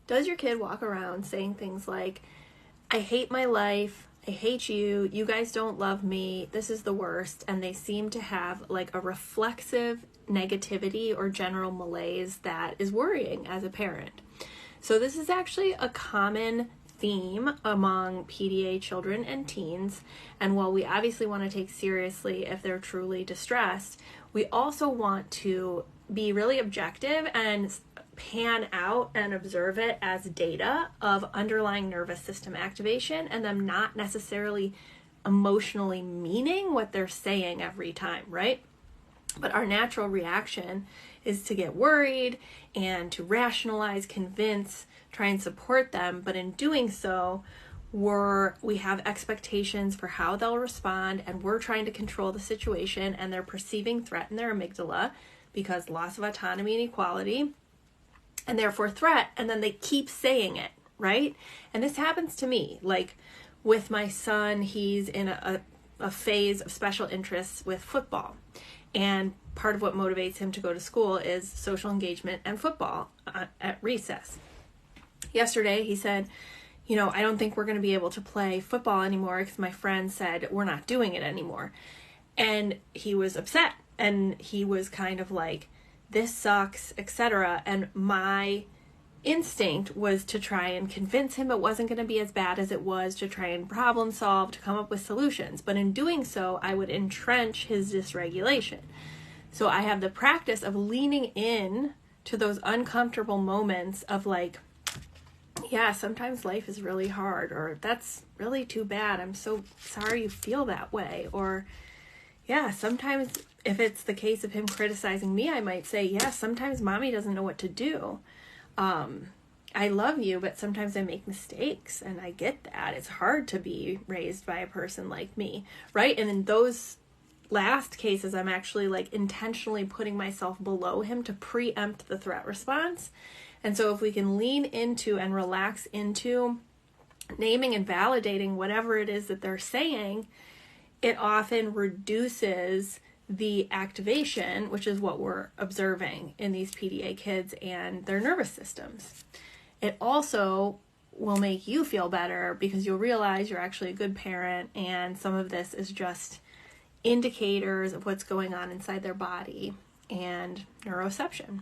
Does your kid walk around saying things like, I hate my life, I hate you, you guys don't love me, this is the worst, and they seem to have like a reflexive negativity or general malaise that is worrying as a parent? So this is actually a common theme among PDA children and teens, and while we obviously want to take seriously if they're truly distressed, we also want to be really objective and pan out and observe it as data of underlying nervous system activation and them not necessarily emotionally meaning what they're saying every time, right? But our natural reaction is to get worried and to rationalize, convince, try and support them. But in doing so, we have expectations for how they'll respond, and we're trying to control the situation, and they're perceiving threat in their amygdala because loss of autonomy and equality, and therefore threat, and then they keep saying it, right? And this happens to me. Like with my son, he's in a phase of special interests with football. And part of what motivates him to go to school is social engagement and football at recess. Yesterday, he said, I don't think we're going to be able to play football anymore because my friend said we're not doing it anymore. And he was upset. And he was kind of like, this sucks, etc. And my instinct was to try and convince him it wasn't going to be as bad as it was, to try and problem solve, to come up with solutions. But in doing so, I would entrench his dysregulation. So I have the practice of leaning in to those uncomfortable moments of like, yeah, sometimes life is really hard, or that's really too bad, I'm so sorry you feel that way. Or yeah, sometimes if it's the case of him criticizing me, I might say, yeah, sometimes mommy doesn't know what to do. I love you, but sometimes I make mistakes, and I get that. It's hard to be raised by a person like me, right? And in those last cases, I'm actually like intentionally putting myself below him to preempt the threat response. And so if we can lean into and relax into naming and validating whatever it is that they're saying, it often reduces the activation, which is what we're observing in these PDA kids and their nervous systems. It also will make you feel better because you'll realize you're actually a good parent, and some of this is just indicators of what's going on inside their body and neuroception.